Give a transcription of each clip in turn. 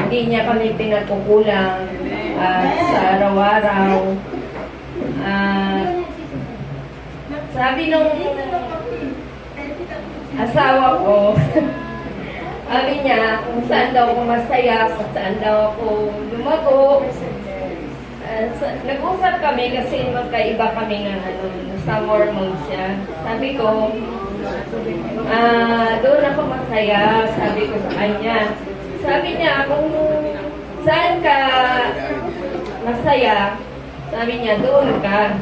hindi niya kami pinagkukulang at sa araw-araw. Sabi nung asawa ko, sabi niya kung saan daw ako masaya, kung saan daw ako lumago. Nag-usap kami kasi magkaiba kami ng sa Mormon siya. Sabi ko, doon ako masaya, sabi ko sa kanya. Sabi niya, kung saan ka masaya, sabi niya, doon ka.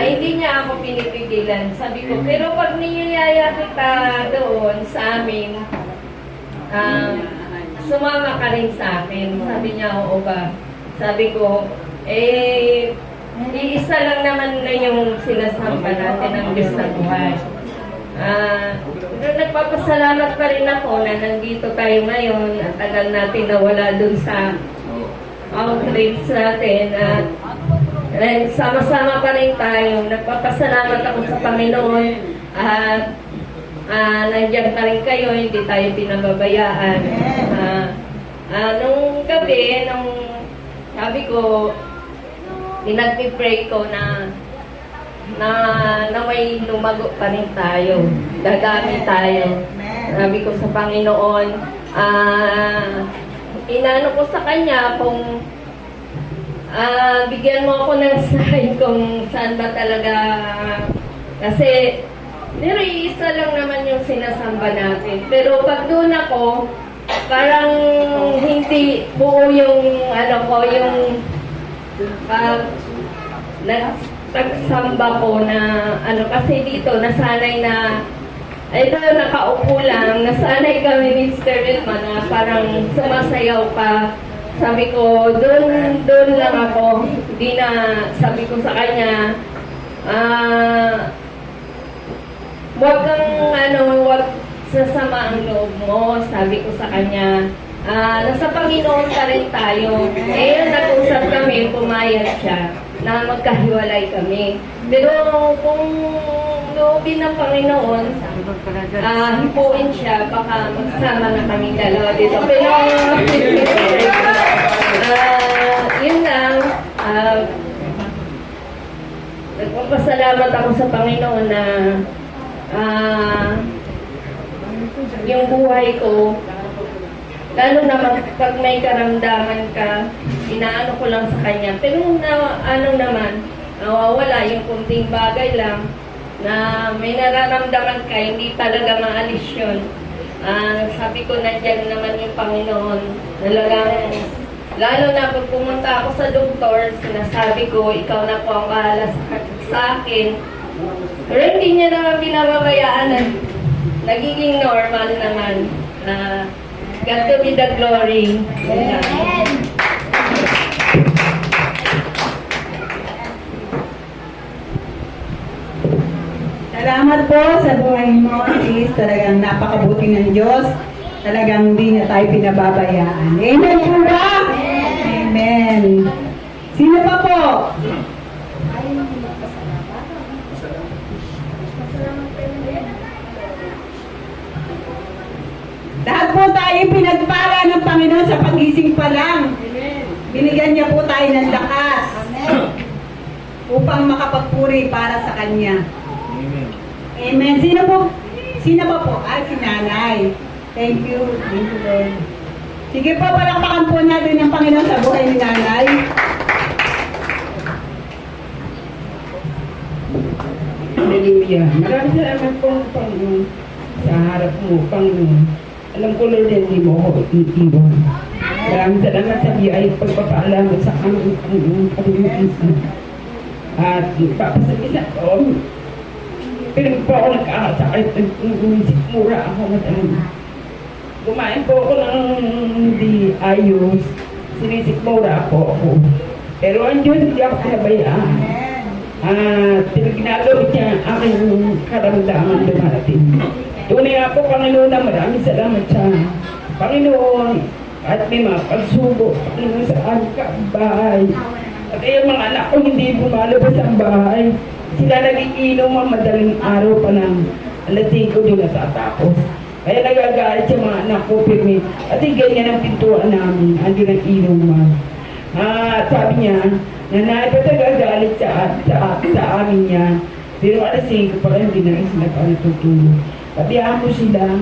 Hindi niya ako pinipigilan. Sabi ko, pero pag niyaya kita doon sa amin, sumama ka rin sa akin. Sabi niya, oo ba? Sabi ko, iisa lang naman na yung sinasamba natin ng Diyos na buhay. Nagpapasalamat pa rin ako na nandito tayo ngayon. Ang tagal natin nawala dun sa outreach natin. At sama-sama pa rin tayo. Nagpapasalamat ako sa Panginoon. At nandiyan pa rin kayo. Hindi tayo pinababayaan. Nung gabi, sabi ko, pinag-pray ko na may lumago pa rin tayo. Dadami tayo. Sabi ko sa Panginoon, inano ko sa Kanya kung bigyan mo ako ng sign kung saan ba talaga, kasi pero isa lang naman yung sinasamba natin. Pero pag doon ako, parang hindi buo yung yung nagsamba ko na kasi dito nasanay na ito nakaupo lang, nasanay kami ni Mr. Wilma na parang sumasayaw pa. Sabi ko, doon lang ako. Hindi na, sabi ko sa kanya, wag sasama ang loob mo, sabi ko sa kanya. Nasa Panginoon ka rin tayo. Ngayon, nag-usap kami, pumayag siya na magkahiwalay kami. Pero kung loobin ng Panginoon, hipuin siya, baka magsama na kami dalawa dito. Pero, yun lang. Nagpapasalamat ako sa Panginoon na yung buhay ko, lalo naman pag may karamdaman ka, inaano ko lang sa kanya. Pero naman, nawawala yung kunting bagay lang na may nararamdaman ka, hindi talaga maalis yun. Sabi ko, nandiyan naman yung Panginoon. Lalo na pag pumunta ako sa doktor, sinasabi ko, ikaw na po ang bahala sa akin. Pero hindi niya naman binababayaan. Nagiging normal naman. God to be the glory. Amen. Salamat po sa buhay mo, sis. Talagang napakabuti ng Diyos. Talagang hindi na tayo pinababayaan. Amen po ba? Amen. Sino pa po? Lahat po tayo pinagpala ng Panginoon sa pagising pa lang. Binigyan niya po tayo ng lakas upang makapagpuri para sa Kanya. Amen. Sino po? Sino pa po? Si Nanay. Thank you. Thank you, Lord. Sige po, palakpakan po natin ang Panginoon sa buhay ni Nanay. Hallelujah. Maraming salamat po, Panginoon, sa harap mo, Panginoon. Alam ko, Lord, hindi mo ako iiwan. Maraming salamat sa biyay pagpapaalam sa aming Panginoon. At papasagisa ko, pero po ako nagkakasakit, nagsisimura ako madalang. Kumain po ako ng hindi ayos, sinisikmura po ako. Pero ang Diyos, hindi ako pinabayaan. Ginagawa niya ang aking karamdaman dumarating. Tunay nga po, Panginoon, na maraming salamat sa Panginoon at may mga pagsubo, Panginoon, sa aming bahay. At yung mga anak ko hindi bumalabas ang bahay. Sila nagiinom ang madaling araw pa ng alas 5 din natatapos. Kaya nagagalit sa mga anak ko, pirmi. Kasi ganyan ang pintuan namin, andun ang inuman. Sabi niya, nanay, ba't nagagalit sa amin yan? Pero alas 5 pa rin, hindi na rin sila pa natutulog. Pabiyahan ko sila,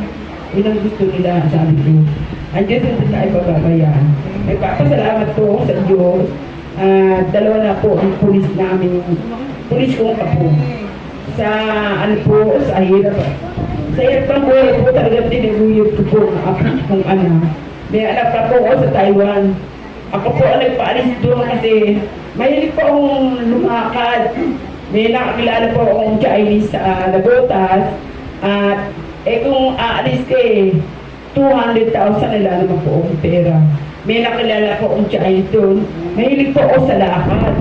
yun ang gusto nila, sabi ko. Andiyan sila tayo pababayaan. Nagpapasalamat po ako sa Diyos. Dalawa na po ang pulis namin, pulis kong apo. Sa ano po, sa hirap. Sa hirap ng buhay po talagang tinaguyod ko po kung ano. May anak na po ako sa Taiwan. Ako po ang nagpaalis doon kasi mahilig po akong lumakad. May nakakilala po akong Chinese sa Lagotas. At kung aalis 200,000 nila naman po akong pera. May nakilala po akong Chinese doon. Mahilig po ako sa lakad.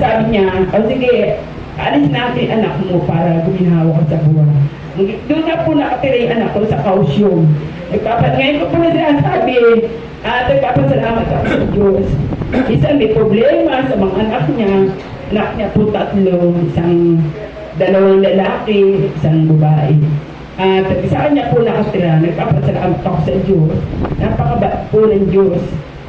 Sabi niya, sige, alis natin anak mo para guminawa ka sa buwan. Doon na po nakatira yung anak ko sa Kaohsiung. Ngayon ko po na sinasabi, nagpapasalamat ako sa Diyos. Isang may problema sa mga anak niya po 3, dalawang lalaki, isang babae. At sa kanya po nakatira, nagpapasalamat ako sa Diyos. Napakabait po ng Diyos.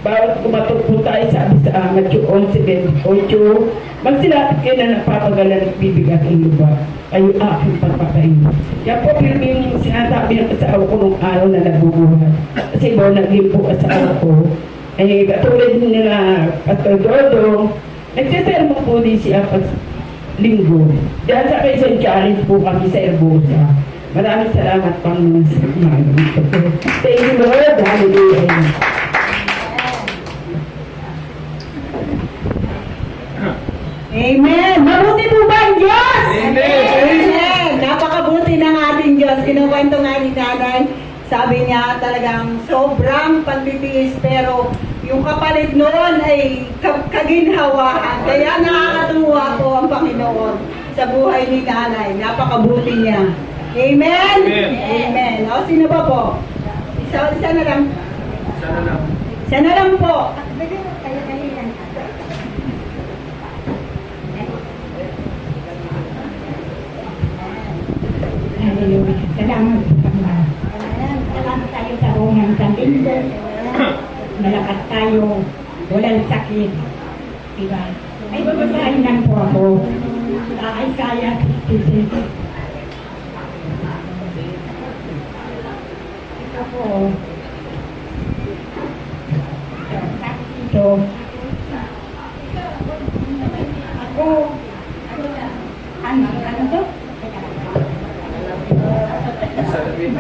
Bawat kumatok po tayo, sabi sa Matthew 11:28, magsilapit kayo na napapagala at bibigat ang lupa. Kayo aking pagpakain. Kaya po, pero yung sinasabi ng asawa ko nung araw na nabubuhay. Kasi ba, naging po asawa ko. Katulad nila, Pastor Dodo, nagsisermo po din siya pas linggo. Dahil sa Quezon Challenge po kami sa Herbosa. Maraming salamat pang sa mga ito po. Thank you, Lord. Hallelujah. Amen! Mabuti po ba ang Diyos? Amen! Amen! Napakabuti ng ating Diyos. Kinukwento nga ni Nanay, sabi niya talagang sobrang pagtitiis pero yung kapalit noon ay kaginhawahan. Kaya nakakatuwa po ang Panginoon sa buhay ni Nanay. Napakabuti niya. Amen? Amen. Amen. O, sino ba po? Isa na lang. Sana lang. Isa na lang po. Hallelujah. Salamat sa Panginoon. Salamat tayo sa unang sandindo. Malakas tayo. Walang sakit. Diba? Ay, babasahin lang po ako. Sa Isaiah 66. Ito po. Ito. Ako. Ano to? Salamin.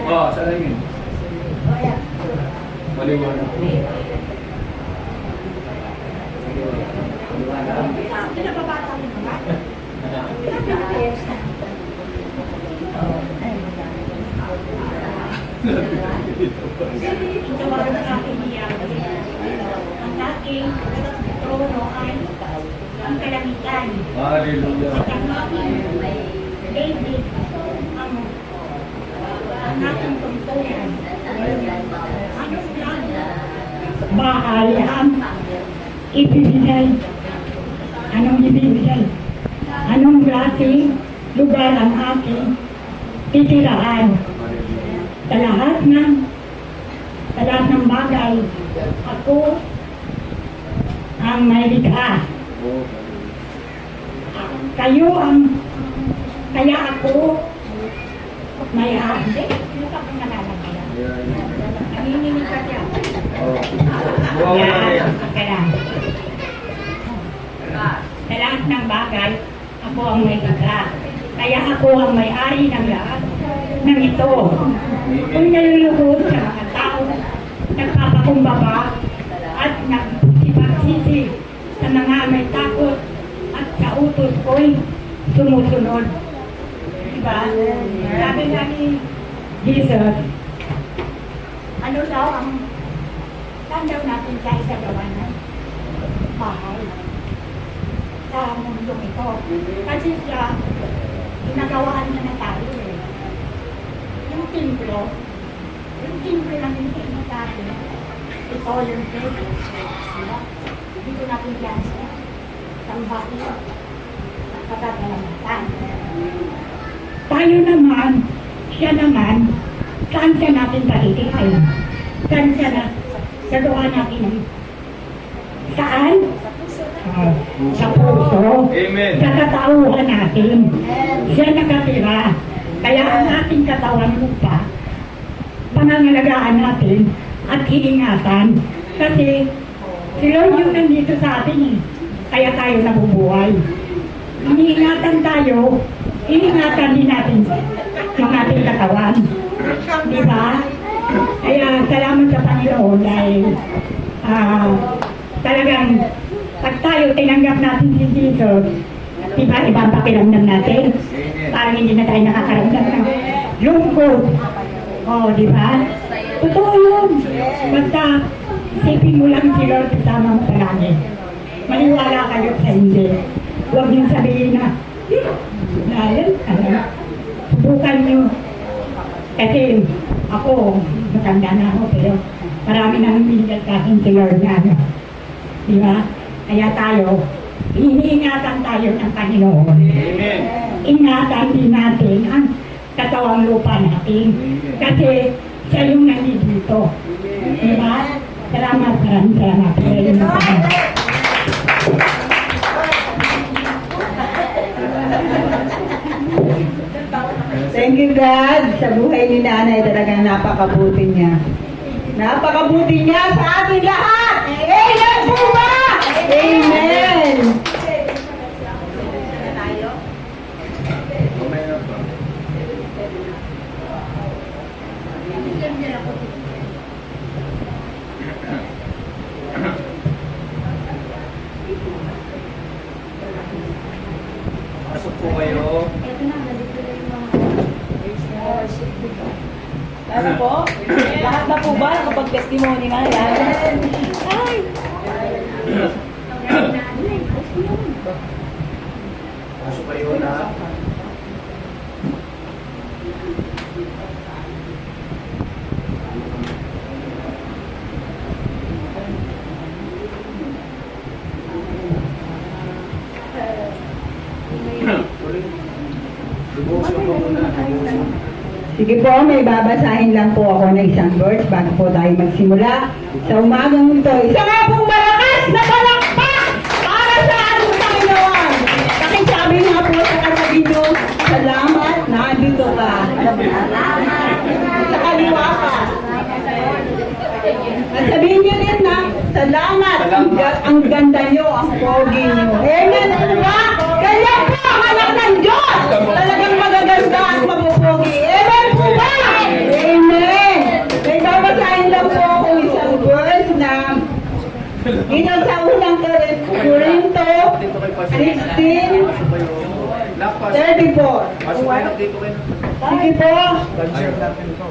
Salamin. Maliwanag. Tawag sa akin niya. Ang aking trono ay ang kalamitan. Hallelujah. At ang aking David ang aking tungtungan. Anong plano? Bahay ang ibibigay. Anong ibibigay? Anong klaseng lugar ang aking titiraan? Sa lahat ng bagay, ako ang may likha. Kaya ako may ahente. Ano ka pong nalalagay? Nanginginig ka siya. Yan. Kaya, sa lahat ng bagay, ako ang may likha. Kaya ako ang may-ari ng lahat ng ito. Kung naluluhod sa mga tao, nagpapakumbaba at nagsipagsisi sa mga may takot at sa utos ko'y sumusunod. Diba? Sabi nga ni Jesus, ano daw ang saan daw natin siya isagawan ng bahay sa mundong ito. Kasi siya, ginagawaan niya na tayo eh. Yung templo lang yung templo natin. Ito yung templo. Dito natin yan siya. Sambahin. pasasalamatan. Tayo naman, siya naman, saan siya natin palitigay? Saan siya na gagawa natin ng saan? Sa puso. Amen. Sa katauhan natin. Siya nakatira. Kaya ang ating katawan lupa, pangangalagaan natin at iingatan. Kasi si Lord yung nandito sa atin eh. Kaya tayo nabubuhay. Iniingatan tayo, iingatan din natin yung ating katawan. Di ba? Kaya salamat sa Panginoon dahil talagang pag tayo tinanggap natin si Jesus, di ba ibang pakiramdam natin? Parang hindi na tayo nakakaramdam ng lungkot. O, di ba? Totoo yun. Basta isipin mo lang si Lord kasama mo palagi. Maniwala kayo sa hindi. Huwag yung sabihin na, dahil, subukan nyo. Kasi ako, matanda na ako, pero marami nang binigay sa akin si Lord na ano. Di ba? Kaya tayo, iniingatan tayo ng Panginoon. Amen. Ingatan din natin ang katawang lupa natin. Kasi siya yung nandito. Di ba? Salamat, maraming salamat. Thank you, God. Sa buhay ni nanay, talagang napakabuti niya. Napakabuti niya sa ating lahat. Amen po ba? Amen. Mamaya na pa. Pasok po kayo. Ano po? Lahat na po ba nakapag-testimony na yan? Ay! Pasok kayo na. Devotion mo muna. Devotion. Sige po, may babasahin lang po ako ng isang verse bago po tayo magsimula. Sa umagang ito, isa nga pong malakas na palakpak para sa ating Panginoon. Pakisabi nga po sa katabi nyo, salamat, nandito ka. Sa kaliwa ka. At sabihin nyo din na, salamat, ang ganda nyo, ang pogi nyo. Amen po ba? Kaya po ang anak ng Diyos, talagang magaganda at mapupogi. Amen po ba? Amen. May babasahin lang po ako isang verse na ito sa unang Korinto 16:34. Pasok kayo dito kayo. Sige po. Share natin ito.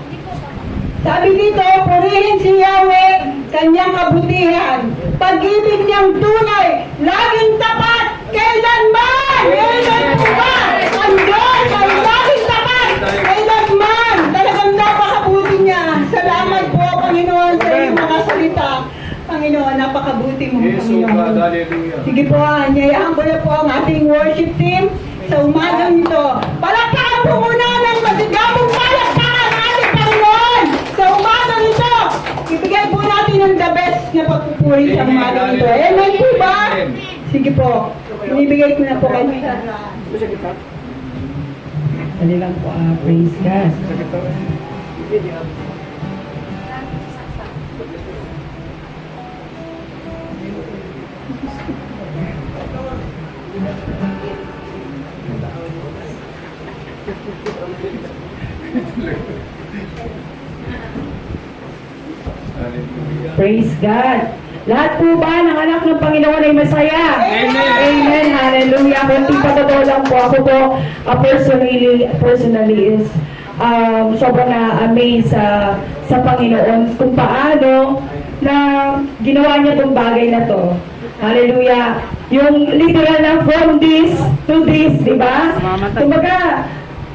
Sabi dito, purihin si Yahweh, kanyang kabutihan. Pag-ibig niyang tunay, laging tapat, kailanman! Amen po ba? Ang Diyos ay laging tapat, kailanman! Talagang napakabuti niya. Salamat po, Panginoon, sa iyong mga salita. Panginoon, napakabuti mo, Yes, oh God, Panginoon. hallelujah. Sige po, anyayahan ko na po ang ating worship team sa umagang ito. Palakpakan po muna ng masigabong palakpakan ang ating Panginoon sa umagang ito. Ibigay po natin ang the best na pagpupuri sa umagang ito. Amen po ba? Sige po, inibigay ko na po kayo. Dali lang po, praise God. Hallelujah. Praise God. Lahat po ba ng anak ng Panginoon ay masaya? Amen. Amen. Hallelujah. Kunting patotoo lang po. Ako po, personally is sobrang na-amaze sa Panginoon kung paano na ginawa niya itong bagay na to. Hallelujah. Yung literal na from this to this, di ba? Kumbaga,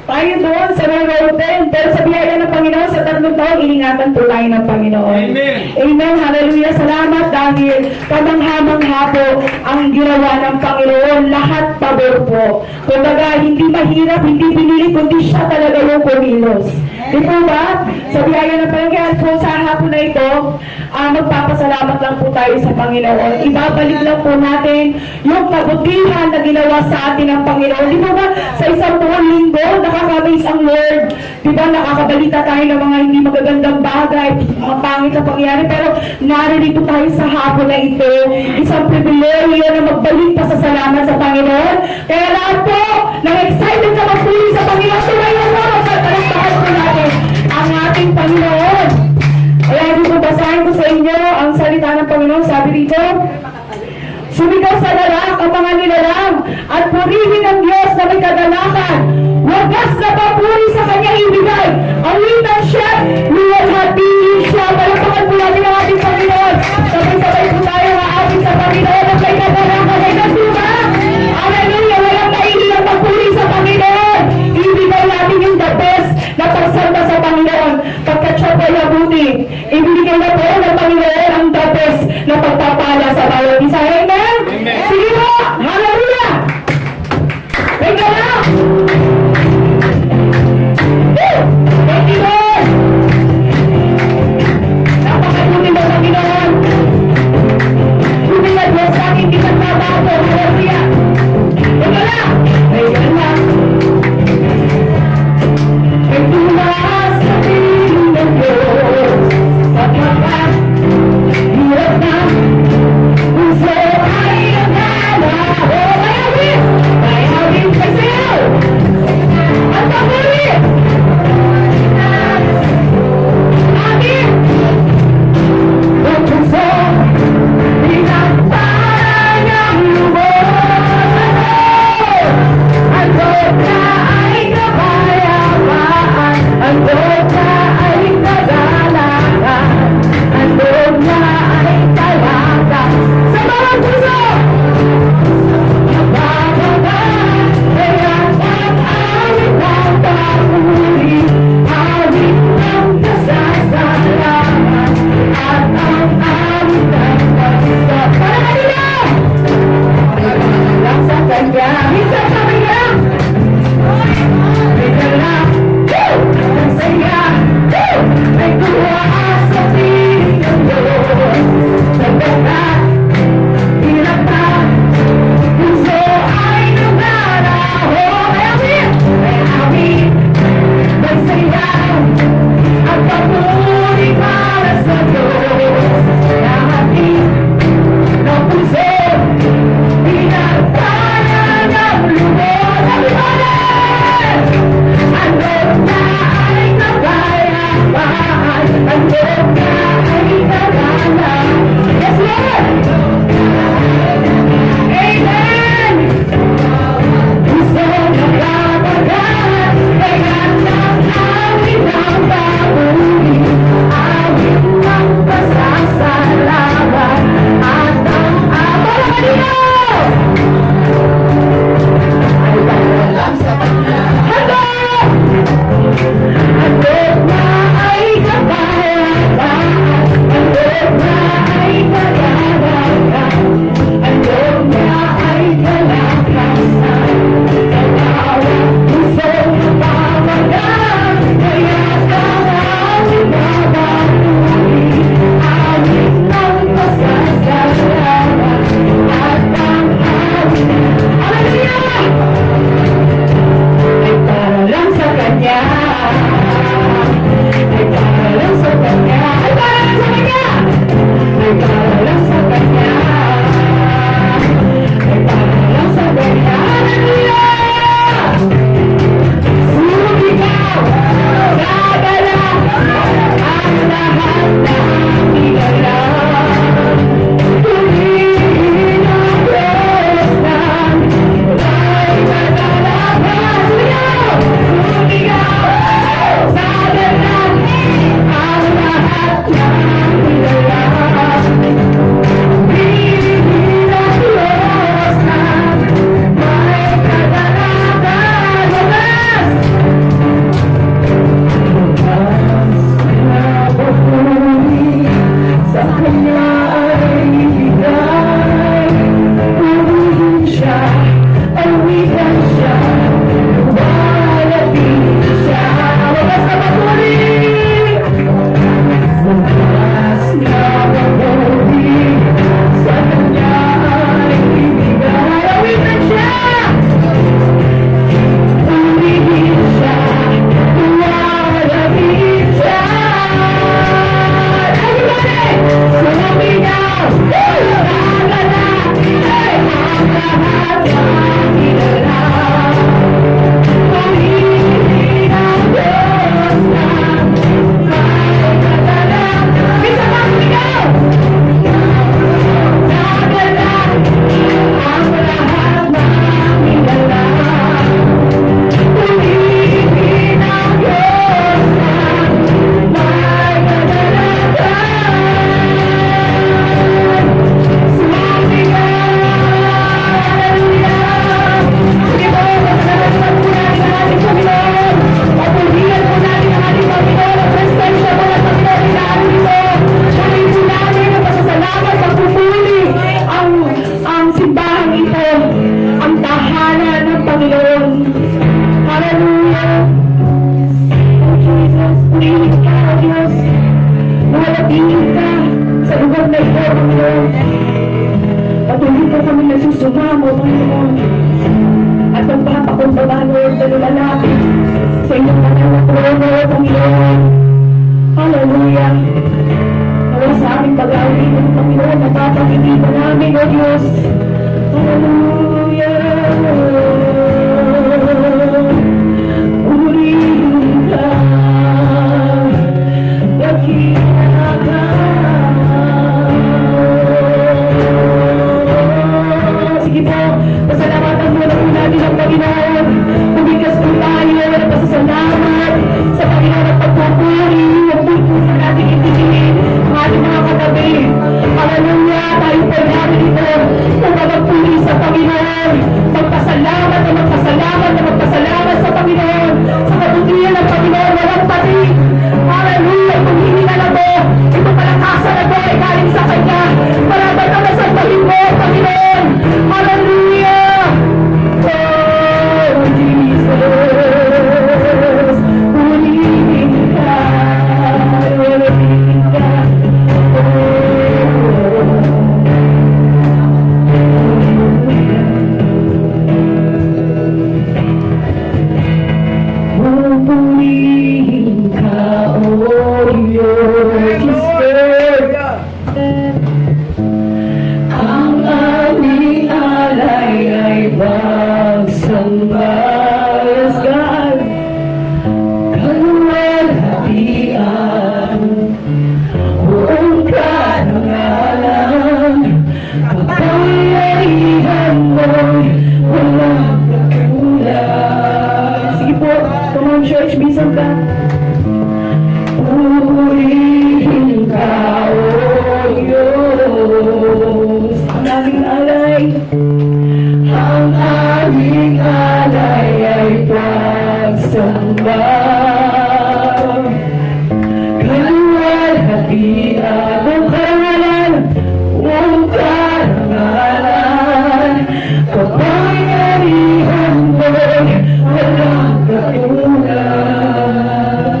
tayo doon sa Royal Hotel, pero sa biyaya ng Panginoon sa susunod taon, iningatan po tayo ng Panginoon. Amen. Amen. Hallelujah. Salamat dahil kamangha-mangha po ang ginawa ng Panginoon. Lahat pabor po. Kumbaga, hindi mahirap, hindi pinili, kundi siya talaga yung kumilos. Di po ba? Sa biyaya ng Panginoon, kaya po sa hapon na ito, magpapasalamat lang po tayo sa Panginoon. Ibabalik lang po natin yung kabutihan na ginawa sa atin ng Panginoon. Di ba sa isang buong linggo, nakaka-amaze ang Lord. Di ba nakakabalita tayo ng mga hindi magagandang bagay, mga pangit na pangyayari, pero naririto tayo sa hapon na ito. Isang pribileyo na magbalik pa sa salamat sa Panginoon. Kaya lahat po, nang-excited ka magpuli sa Panginoon, tumayo mo, magpalakpakan po natin ang ating Panginoon. Kaya dito basahin ko sa inyo ang salita ng Panginoon. Sabi dito, sumigaw sa darak ang mga nilalang at purihin ang Diyos na may kadalakan. Wagas na papuri sa kanyang ibigay. Awitan siya, luwalhatiin siya. Palakpakan po natin ang ating Panginoon. Sabay-sabay po tayo maapit sa Panginoon at may kadalakan ay nagduga. Hallelujah! Walang naiilang papuri sa Panginoon. Ibigay natin yung the best na pagsamba sa Panginoon. Pagkat siya po yabuti, ibigay na po ng Panginoon ang the best na pagpapala sa bawat isa. Amen? Sige po! Hallelujah! Thank you, Lord! Woo! Thank you, Lord! Napakabuti mo, Panginoon! Bumigay mo sa akin, di nagbabago. Hallelujah! Thank you, Lord! Thank you, Lord! Itulas sa piling ng Diyos, sa pagkat tunay, O Diyos. Hallelujah. Purihin ka, dakila ka. Sige po, pasalamatan muna po natin ang Panginoon. Bumigas po tayo ng pasasalamat sa Panginoon at pagpupuri. Huwag po sa ating itigilin ang ating mga katabi. Hallelujah, tayo po namin ito kung magpuri sa Panginoon. Magpasalamat na magpasalamat na magpasalamat sa Panginoon. Sa kabutihan ng Panginoon, walang pati. Hallelujah, kung hindi na mo, ito palakasan na ko ay galing sa Kanya. Marabay ka na sa mo, Panginoon. Hallelujah. Oh, Jesus. Purihin ka. Purihin ka. Purihin ka, oh Diyos. Ang aming alay ay magsambayas God, kaluwalhatian, buong karangalan, kapangyarihan mo'y walang katulad. Sige po, come on church, bisan ka. Purihin ka, O Diyos. Ang aming alay, ang aming alay ay pagsamba. Kaluwalhatian, buong karangalan, buong karangalan, kapangyarihan mo'y walang katulad.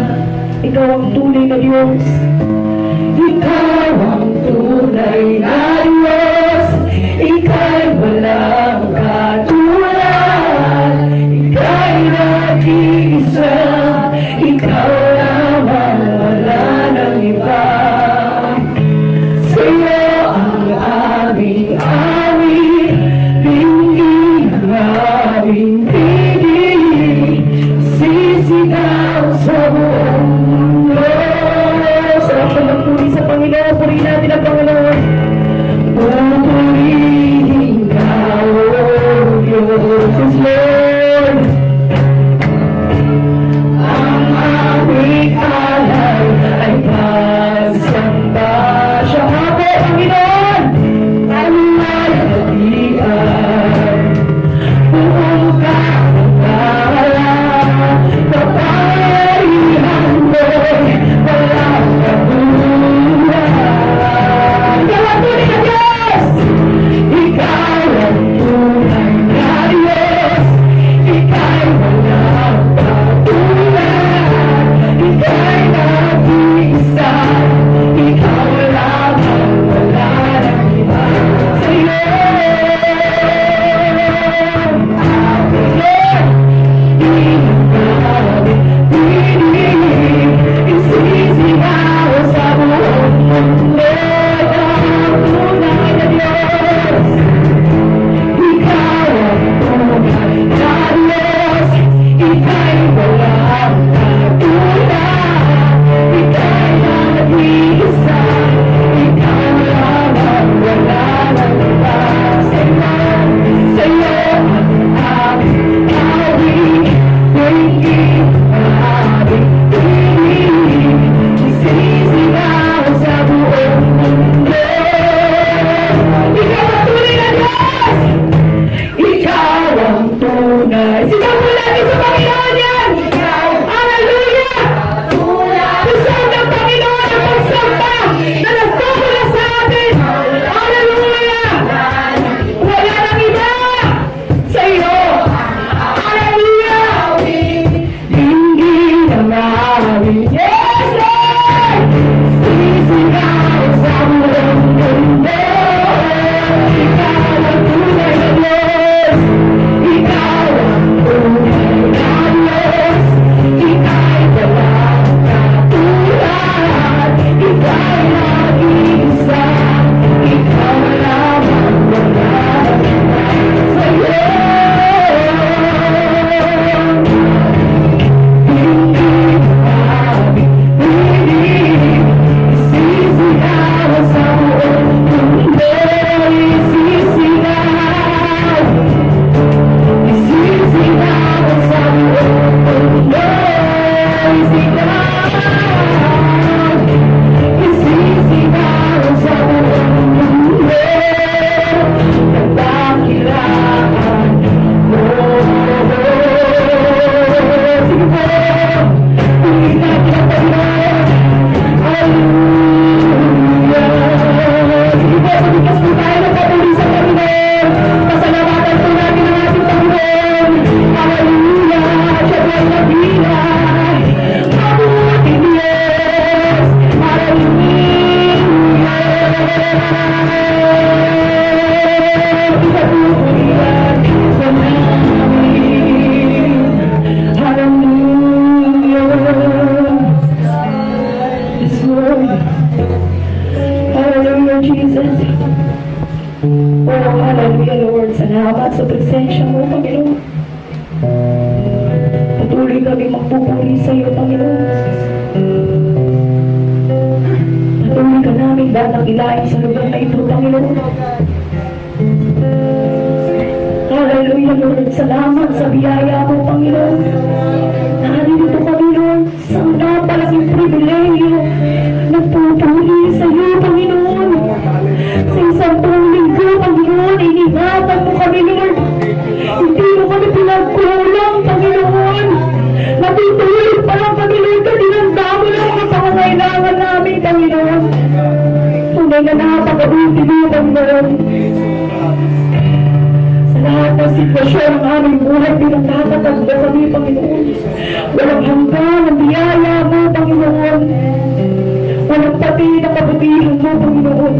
Ikaw ang tunay na Diyos. Ikaw ang tunay na Diyos. Ika'y walang katulad. Ika'y nag-iisa. Ikaw lamang, wala nang iba. Sa'yo ang aming awit, dinggin ang aming tinig, sisigaw sa buong mundo. Sarap na magpuri sa Panginoon, purihin natin ang Panginoon. Purihin ka, O Diyos. Yes, Lord. Ang aming alay ay pagsamba. Siya nga po, Panginoon, kaluwalhatian, buong karangalan, kapangyarihan mo'y walang katulad. Ikaw ang tunay na Diyos! Ikaw ang tunay na Diyos! Ika'y walang katulad. Ika'y nag-iisa. Ikaw lamang, wala nang iba. Sa'yo, aking Lord, tinig, isisigaw sa buong mundo. Ikaw ang tunay na Diyos. Ikaw ang tunay na Diyos. Ika'y walang katulad. Ika'y nag-iisa. Ikaw lamang, wala nang iba. Sa'yo ang aming awit, dinggin ang aming tinig, isisigaw sa buong mundo. Ikaw ang tunay na Diyos! Ikaw ang tunay. Sigaw mo natin sa Panginoon yan! Hallelujah! Pusong ng Panginoon ang pagsamba na nagpupula sa atin. Hallelujah! Wala nang iba sa iyo. Hallelujah! Dinggin ang aming, yes, Lord! Sisigaw sa buong mundo. Ikaw ang tunay na Diyos. Ikaw ang tunay na Diyos. Ika'y walang katulad. Ika'y nag-iisa. Ikaw lamang, sa bigas po tayo ng papuri sa Panginoon. Pasalamatan po natin ang ating Panginoon. Hallelujah! Siya po ay nabigay. Mabuting Diyos. Hallelujah! Ipatutuloyan sa namin. Hallelujah! Yes, Lord. Hallelujah, Jesus. Oh, hallelujah, Lord. Salamat sa presensya mo, Panginoon. Patuloy kami magpupuri sa iyo, Panginoon. Patuloy ka namin dadakilain sa lugar na ito, Panginoon. Hallelujah, Lord. Salamat sa biyaya mo, Panginoon. Nandito kami, Lord, sa napalaking pribilegyo. Nagpupuri sa iyo, Panginoon. Sa isang buong linggo, Panginoon, iningatan mo kami, Lord. Hindi mo kami pinagkulang, Panginoon. Natutuloy pa lang kami, Lord, kasi nandamo ng mga pangangailangan namin, Panginoon. Tunay na napakabuti mo, Panginoon. Sa lahat ng sitwasyon ng aming buhay, pinagtatatag mo kami, Panginoon. Walang hanggan ang biyaya mo, Panginoon. Walang pati na kabutihan mo, Panginoon.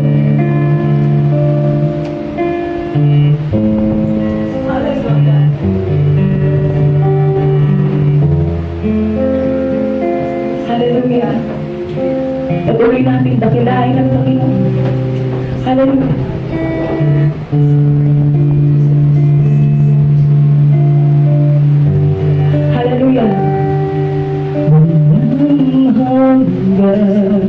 Hallelujah. Patuloy natin dakilain ang Panginoon. Hallelujah. Hallelujah. Walang hanggan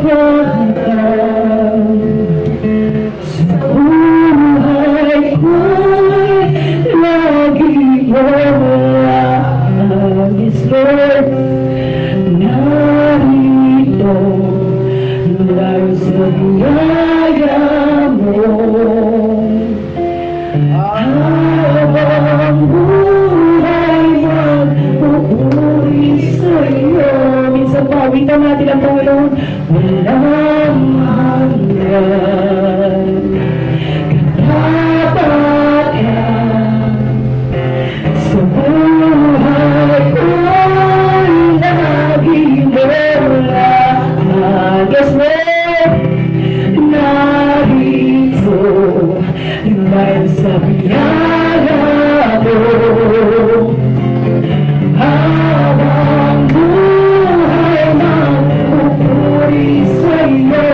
tapakan sa buhay ko'y lagi walang. Yes, Lord, narito lang sa biyaya mo. Habang buhay magpupuri sa'yo. Minsan pawitan natin ang Panginoon. Walang hanggan katapatan sa buhay ko'y lagi walang. Yes, Lord, narito dahil sa biyaya mo. Habang buhay magpupuri sa'yo.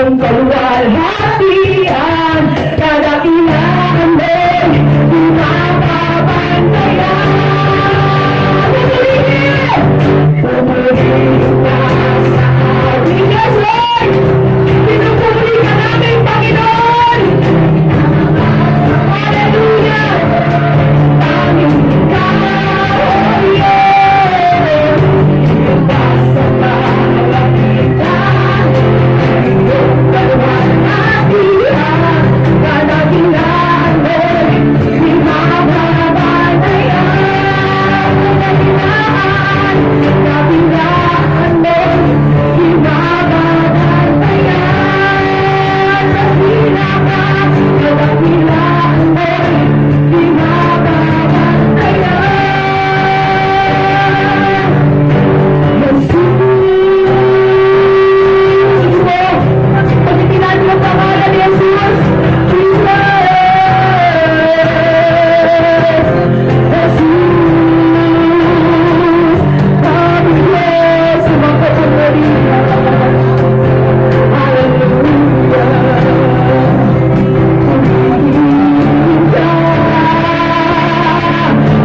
iyong kaluwalhatian, kadakilaan mo'y di mapapantayan. Pumuli ka sa amin, yes Lord! Pinupuli ka namin, Panginoon! Hallelujah! Tanging ikaw, oh yeah! Basta malakitan, iyong kaluwalhatian, kadakilaan mo'y di mapapantayan. Kadakilaan mo'y di mapapantayan. Kadakilaan mo'y di mapapantayan. Pagkitinan mo ang pangalan ni Jesus. Jesus, kami Diyos, magpapagalitan. Hallelujah. Pumingin ka,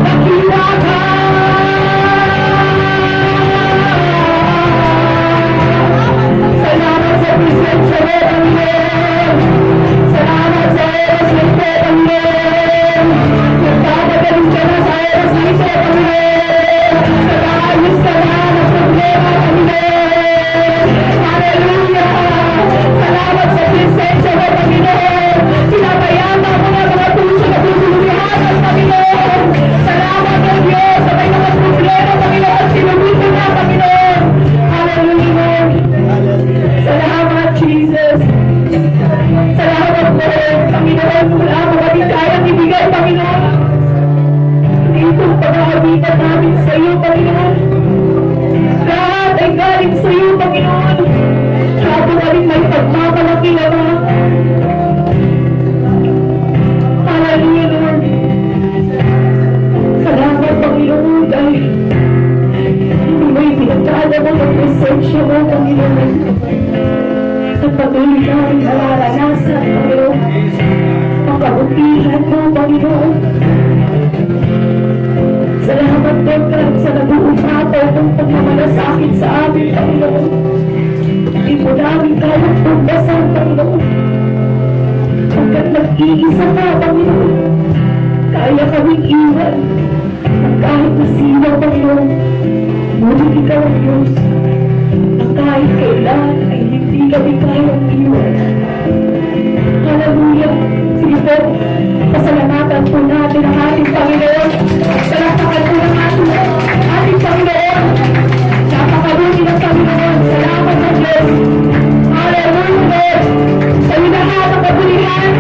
dakila ka. Salamat sa presensya mo, Panginoon. Salamat sa oras na ito, Panginoon. Nagpapagaling ka na sa oras na ito, Panginoon. Nag-aayos ka na ng problema, Panginoon. Hallelujah! Salamat sa presensya mo, Panginoon. Pinabayama mo na mga puso na tutuluyan, Panginoon. Salamat, O Diyos, sa may mga problema, Panginoon. Sinulito na, Panginoon. Hallelujah! Salamat, Jesus. Salamat, Lord. Panginoon, wala mo ba di kayang ibigay, Panginoon? Dito ang pag-aabitan namin sa iyo, Panginoon. Lahat ay galing sa iyo, Panginoon. Lahat ng aling may pagmamalaki na ba? Hallelujah, Lord. Salamat, Panginoon, dahil hindi mo ipinagdala mo ng presensya mo, Panginoon. At patuloy namin nararanasan, Panginoon, ang kabutihan mo, Panginoon. Salamat, Lord, sa nag-uumapaw ng pagmamalasakit sa amin, Panginoon. Hindi po namin kayang pagbasan, Panginoon. Hanggat nag-iisa ka, Panginoon, kaya kaming iwan ang kahit na sino, Panginoon. Ngunit ikaw ang Diyos na kahit kailan ay hindi kami kayang iwan. Hallelujah! Sige po, pasalamatan po natin ang ating Panginoon. Salamat po ng ating Panginoon. Napakabuti ng Panginoon. Salamat ng Diyos. Hallelujah, Lord. Sa lahat ng kabulihan,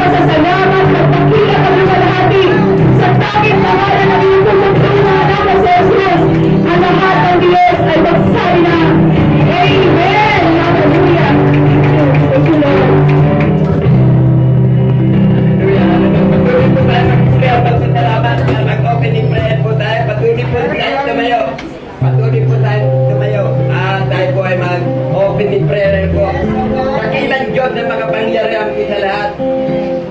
pasasalamat at pagkila kami malahati sa tanging pangalan ng iyong tulong-tulungan namin sa Jesus. Ang lahat ng Diyos ay magsabi na, Amen! Hallelujah! Thank you, Lord. Patuloy po tayo mag-prayer, magpasalamat, mag-opening prayer po tayo. Patuloy po tayo tumayo. Patuloy po tayo tumayo. Tayo po ay mag-opening prayer po. Dakilang Diyos na makapangyarihan po sa lahat.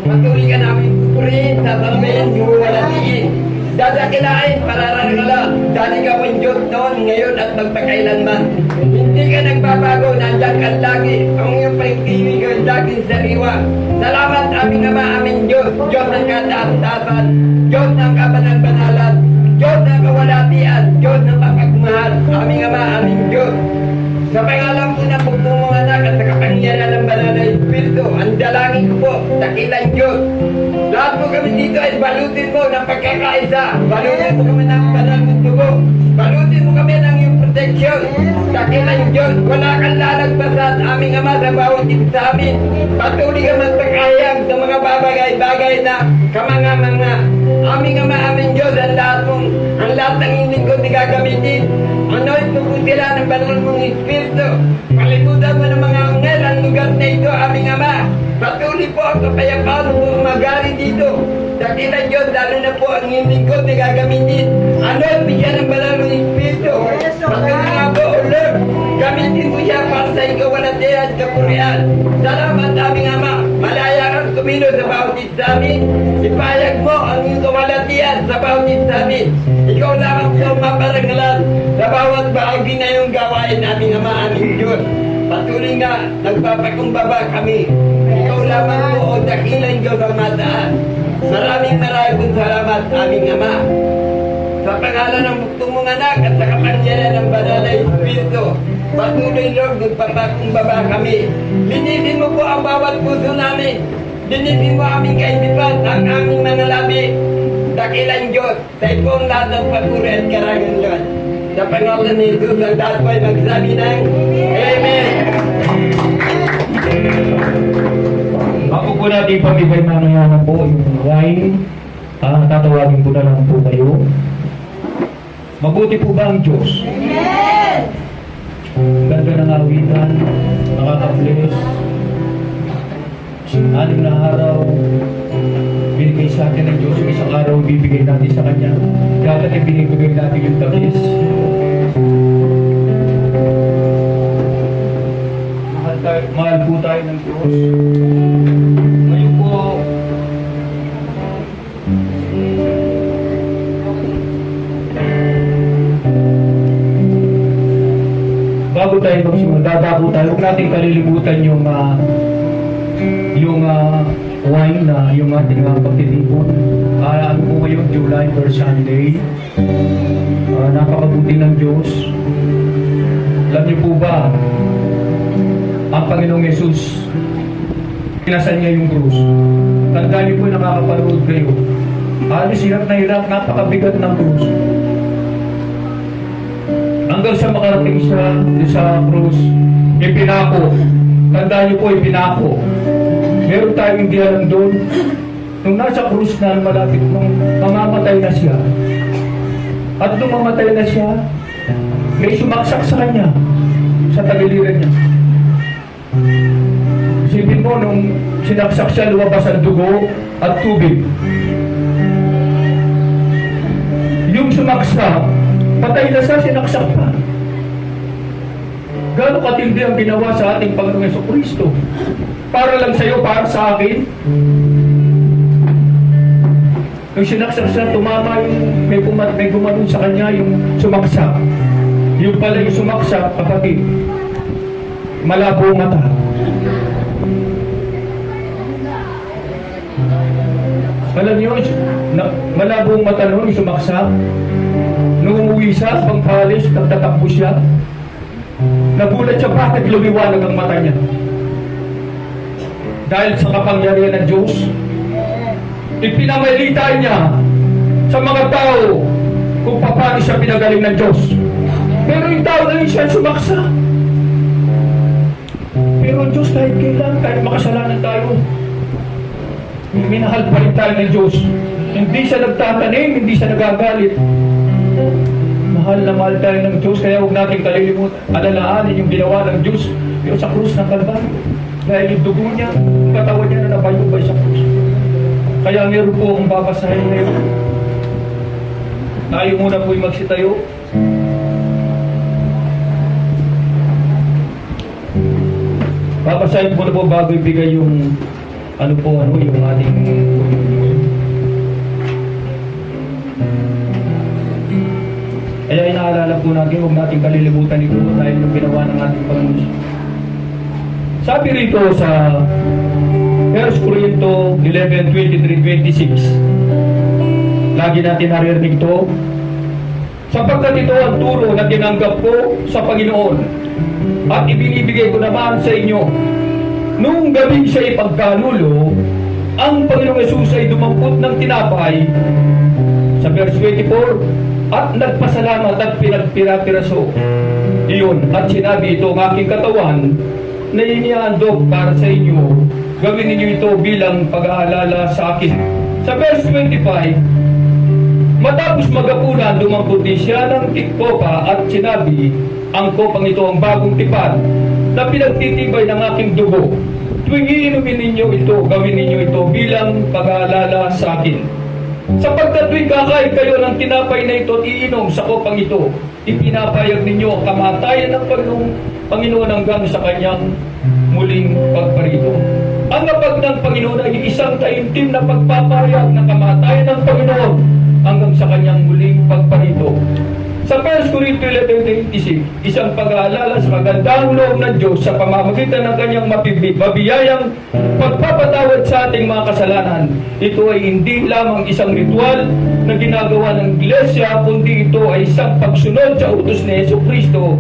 Patuloy ka namin pupurihin, sasabihin, simuwalatiin. Dadakilain, pararangala. Dahil ikaw ang Diyos noon, ngayon at magpakailanman. Hindi ka nagbabago, nandiyan ka lagi. Ang iyong pag-ibig ko lagi sariwa. Salamat aming Ama, aming Diyos. Diyos ng kataas-taasan. Diyos ng kabanal-banalan. Diyos ng kawalatian. Diyos ng mapagmahal. Aming Ama, aming Diyos. Sa pangalan po na pagmumong anak at sa kapangyarihan ng banal na Espiritu, ang dalangin ko po, dakilang Diyos. Lahat po kami dito ay balutin mo ng pagkakaisa. Balutin mo kami ng banal ng dugo. Balutin mo kami ng iyong proteksyon. Dakilang Diyos, wala kang lalagpasan, aming Ama, sa bawat isa sa amin. Patuloy ka magpakahayag sa mga bagay-bagay na kamanga-manga. Aming Ama, aming Diyos, ang lahat ng hiling ko di gagamitin. Anoint mo po sila ng banal mong Espiritu. Palibutan mo ng mga anghel ang lugar na ito, aming Ama. Patuloy po ang kapayapaan mo magari dito. Dakilang Diyos, lalo na po ang hiling ko di gagamitin. Anoint mo siya ng banal mong Espiritu. Patuloy nga po, O Lord, Gamitin mo siya para sa ikawalataya at kapurihan. Salamat aming Ama. Malaya kang kumilos sa bawat isa amin. Ipayag mo ang iyong kawalataya sa bawat isa amin. Ikaw lamang po maparangalan sa bawat bahagi na iyong gawain aming Ama, aming Diyos. Patuloy nga, nagpapakumbaba kami. Ikaw lamang po o dakilang Diyos ang mataan. Maraming salamat aming Ama. Sa pangalan ng buktong mong anak at sa kapangyarihan ng banal na Espiritu, patuloy Lord, magpapakumbaba kami. Linisin mo po ang bawat puso namin. Linisin mo aming kaisipan, ang aming mga labi. Dakilang Diyos, sa ipong lahat ng papuri at karangan Lord. Sa pangalan ni Jesus, ang lahat po ay magsabi ng Amen. Ako po natin pamigay mamaya na po yung wine. Tatawagin ko na lang po kayo. Mabuti po ba ang Diyos? Amen! Ganda ng awitan, nakaka-bless. 6 na araw, binigay sa atin ng Diyos. Yung isang araw, bibigay natin sa Kanya. Dapat ay binibigay natin yung tabis. Mahal po tayo ng Diyos. Ngayon po, bago tayo magsimula, huwag natin kalilimutan yung wine na yung ating pagtitipon. Ano po ngayon, July 1st Sunday. Napakabuti ng Diyos. Alam niyo po ba, ang Panginoong Yesus, pinasan niya yung krus. Tandaan niyo po, nakakapanood kayo. Alis hirap na hirap, napakabigat ng krus. Hanggang sa makarating siya sa krus, ipinako. Tandaan niyo po, ipinako. Meron tayong hindi alam doon. Nung nasa krus na malapit, nung mamamatay na siya, at nung mamatay na siya, may sumaksak sa kanya, sa tagiliran niya. Isipin mo, nung sinaksak siya, lumabas ang dugo at tubig. Yung sumaksak, patay na siya, sinaksak pa. Gano'ng katindi ang ginawa sa ating Panginoong Jesucristo? Para lang sa'yo, para sa akin. Nung sinaksak siya, tumama yung may gumanon sa kanya, yung sumaksak. Yung pala yung sumaksak, kapatid, malabo mata. Alam niyo, malabo mata noon, yung sumaksak. Nung umuwi siya, pangpalis, nagtatakbo siya. Nagulat siya, bakit lumiwanag ang mata niya? Dahil sa kapangyarihan ng Diyos, ipinamalita niya sa mga tao kung paano siya pinagaling ng Diyos. Pero yung tao na rin siya sumaksa. Pero ang Diyos, kahit kailan, kahit makasalanan tayo, minahal pa rin tayo ng Diyos. Hindi siya nagtatanim, hindi siya nagagalit. Mahal na mahal tayo ng Diyos, kaya huwag natin kalilimutan, alalahanin yung ginawa ng Diyos yung sa krus ng Kalbaryo. Dahil yung dugo niya, yung katawan niya na nabayubay sa krus. Kaya meron po akong babasahin ngayon. Tayo muna po yung magsitayo. Babasahin po na po bago ibigay yung yung ating kaya inaalala po natin, huwag natin kalilimutan ito dahil yung ginawa ng ating Panginoon. Sabi rito sa 1 Corinto 11:23-26, lagi natin naririnig ito, sapagkat ito ang turo na tinanggap ko sa Panginoon at ibinibigay ko naman sa inyo. Noong gabing siya ipagkanulo, ang Panginoong Yesus ay dumampot ng tinapay sa verse 24 at nagpasalamat at pinagpira-piraso iyon at sinabi, ito ang aking katawan na inihandog para sa inyo, gawin ninyo ito bilang pag-aalala sa akin. Sa verse 25, matapos magapunan, dumampot din siya ng tikpopa at sinabi, ang kopang ito ang bagong tipan na pinagtitibay ng aking dugo. Tuwing iinumin ninyo ito, gawin ninyo ito bilang pag-aalala sa akin. Sapagkat tuwing kakain kayo ng tinapay na ito at iinom sa kopang ito, ipinapayag ninyo ang kamatayan ng Panginoong Panginoon hanggang sa kanyang muling pagparito. Ang napag ng Panginoon ay isang taimtim na pagpapahayag ng kamatayan ng Panginoon hanggang sa kanyang muling pagparito. Sa 1 Corinto 11:26, isang pag-aalala sa magandang loob ng Diyos sa pamamagitan ng kanyang mabiyayang pagpapatawad sa ating mga kasalanan. Ito ay hindi lamang isang ritual na ginagawa ng Iglesia, kundi ito ay isang pagsunod sa utos ni Jesucristo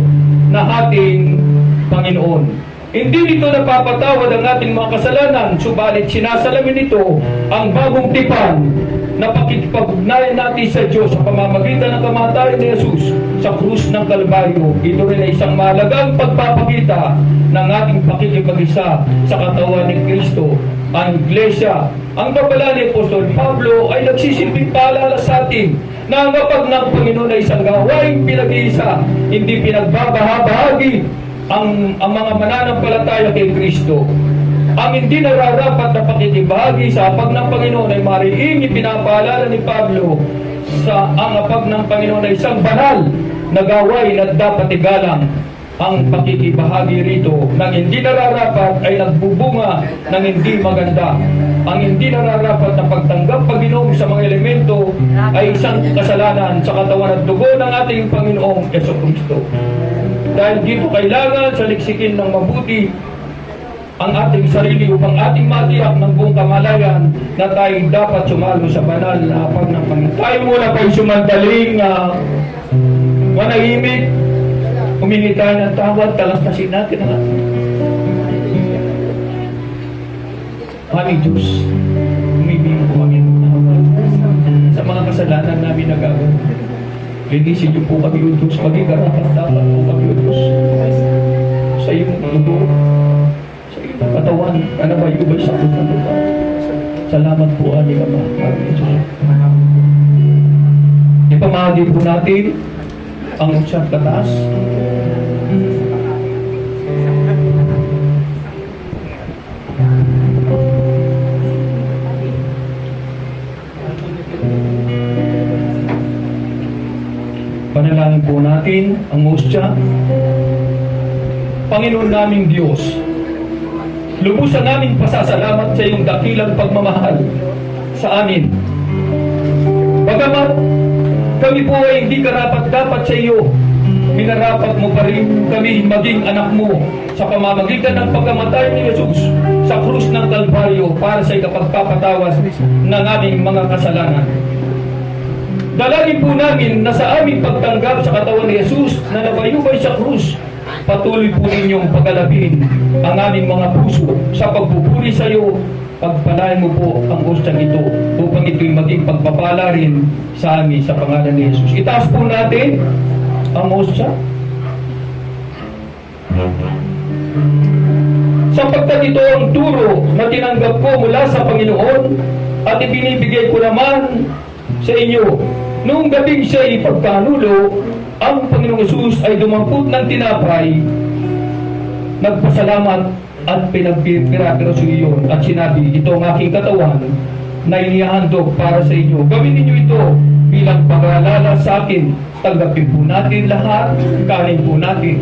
na ating Panginoon. Hindi nito napapatawad ang ating mga kasalanan, subalit sinasalamin nito ang bagong tipan na pakikipag-ugnayan natin sa Diyos sa pamamagitan ng kamatayan ni Jesus sa krus ng Kalbaryo. Ito rin ay isang mahalagang pagpapakita ng ating pakikipag-isa sa katawan ni Kristo, ang Iglesia. Ang babala ni Apostol Pablo ay nagsisilbing paalala sa atin na ang kapag ng Panginoon ay isang gawaing pinag-iisa, hindi pinagbabahabahagi ang mga mananampalataya kay Kristo. Ang hindi nararapat na pakikibahagi sa apag ng Panginoon ay mariing ipinapaalala ni Pablo sa ang apag ng Panginoon ay isang banal na gawain at dapat igalang. Ang pakikibahagi rito ng hindi nararapat ay nagbubunga ng hindi maganda. Ang hindi nararapat na pagtanggap pag-inom sa mga elemento ay isang kasalanan sa katawan at dugo ng ating Panginoong Jesucristo. Dahil dito kailangan saliksikin ng mabuti ang ating sarili upang ating matiyak ng buong kamalayan na tayo dapat sumalo sa banal na apag ng Panginoon. Tayo muna pa'y sumandaling manahimik, humingi tayo ng tawad, talastasin natin ang ating aming Diyos. Humibig po kami ng tawad sa mga kasalanan namin nagagawa. Linisin niyo po kami, O Diyos, maging karapat-dapat po kami, O Diyos, sa iyong dugo, katawan, ano ba yung iba'y sakot na lupa. Salamat po, aming Ama, aming Jesus. Ipamahagi po natin ang utsang kataas. Panalangin po natin ang hostya. Panginoon naming Diyos, lubos ang aming pasasalamat sa iyong dakilang pagmamahal sa amin. Bagamat kami po ay hindi karapat-dapat sa iyo, minarapat mo pa rin kami maging anak mo sa pamamagitan ng pagkamatay ni Jesus sa krus ng Kalbaryo para sa ikapagpapatawas ng aming mga kasalanan. Dalangin po namin na sa aming pagtanggap sa katawan ni Jesus na nabayubay sa krus, patuloy po ninyong pagalabin ang aming mga puso sa pagpupuri sa iyo. Pagpalain mo po ang hostyang ito upang ito'y maging pagpapala rin sa amin sa pangalan ni Jesus. Itaas po natin ang hostya. Sapagkat ito ang turo na tinanggap ko mula sa Panginoon at ibinibigay ko naman sa inyo. Noong gabing siya'y ipagkanulo, ang Panginoong Jesus ay dumampot ng tinapay, nagpasalamat at pinagpira-pira sa iyon at sinabi, ito ang aking katawan na inihahandog para sa inyo. Gawin ninyo ito bilang pag-aalala sa akin. Tanggapin po natin lahat, kanin po natin.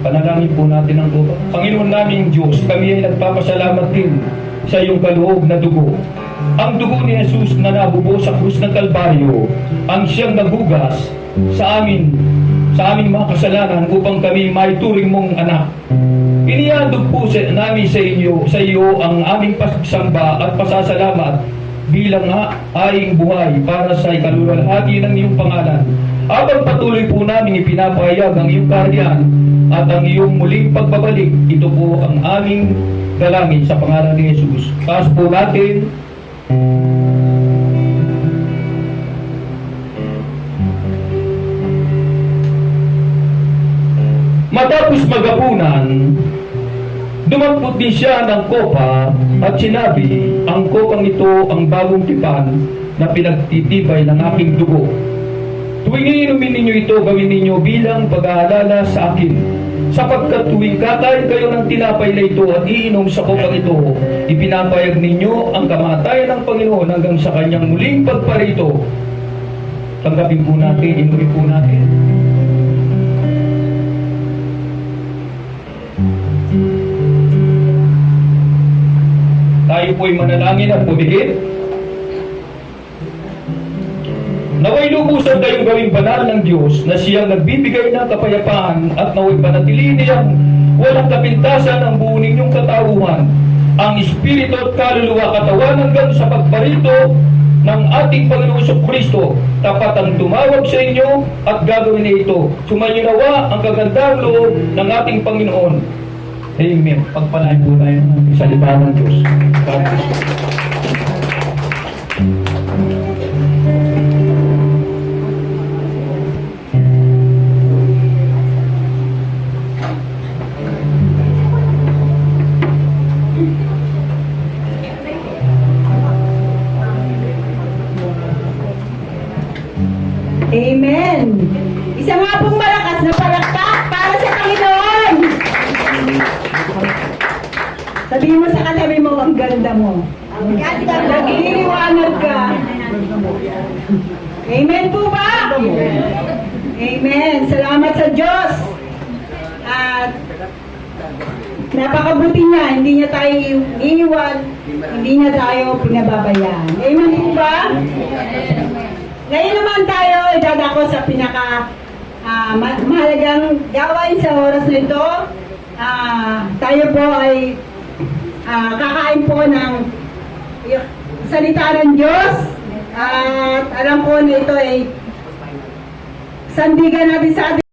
Panalangin po natin ang Lord. Panginoon naming Diyos, kami ay nagpapasalamat din sa iyong kaloob na dugo. Ang dugo ni Jesus na nabubo sa krus ng Kalbaryo, ang siyang nagugas sa aming mga kasalanan upang kami maituring mong anak. Inihandog po namin sa iyo ang aming pagsamba at pasasalamat bilang aing buhay para sa ikalulwalhati ng iyong pangalan. Habang patuloy po namin ipinapahayag ang iyong kaharian at ang iyong muling pagbabalik, ito po ang aming dalangin sa pangalan ni Jesus. Taas po natin. Matapos magapunan, dumampot din siya ng kopa at sinabi, ang kopang ito ang bagong tipan na pinagtitibay ng aking dugo. Tuwing iinumin ninyo ito, gawin ninyo bilang pag-aalala sa akin. Sapagkat tuwing kakain kayo ng tinapay na ito at iinom sa kupang ito, ipinapayag ninyo ang kamatayan ng Panginoon hanggang sa kanyang muling pagparito. Tanggapin po natin, inumin po natin. Tayo po'y manalangin at pumigit. Naway lubusan kayong gawing banal ng Diyos na siyang nagbibigay ng kapayapaan at naway panatilihin niyang walang kapintasan ang buo ninyong katauhan, ang Espiritu at kaluluwa katawan hanggang sa pagparito ng ating Panginoong Kristo. Tapat ang tumawag sa inyo at gagawin niya ito. Sumainyo nawa ang kagandang loob ng ating Panginoon. Amen. Pagpalain po tayo ng salita ng Diyos. God bless you. Amen. Isa nga pong malakas na palakpak para sa Panginoon. Sabihin mo sa katabi mo, ang ganda mo. Nag-iiwanag ka. Amen po ba? Amen. Salamat sa Diyos. At napakabuti niya. Hindi niya tayo iiwan. Hindi niya tayo pinababayaan. Amen po ba? Ngayon naman tayo dadako sa pinaka mahalagang gawain sa oras na ito. Tayo po ay kakain po ng salita ng Diyos. At alam ko na ito ay sandigan natin sa ating